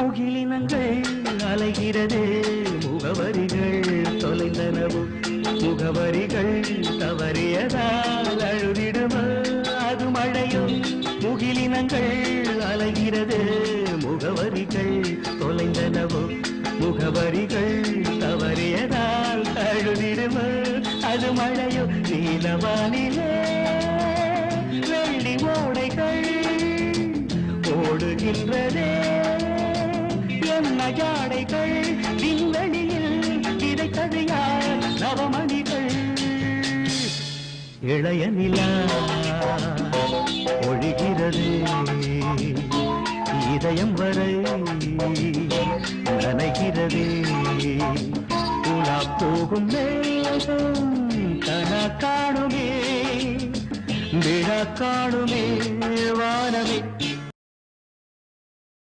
முகிலினங்கள் அலைகிறது முகவரிகள் தொலைந்தனவோ முகவரிகள் தவறியதால் அழுதிடுமோ அது மழையோ முகிலினங்கள் அலைகிறது முகவரிகள் தொலைந்தனவோ முகவரிகள் தவறியதால் அழுதிடுமோ அது மழையோ நீலவானிலே வெள்ளி ஓடைகள் ஓடுகின்றதே என்ன ஜாடைகள் விண்வெளியில் கிடைத்தது யார் நவமணிகள் இளைய நிலா ஒழிகிறது இதயம் வரை நனைகிறது உலா போகும் மேகம் கனா காணுமே விழா காணுமே வானமே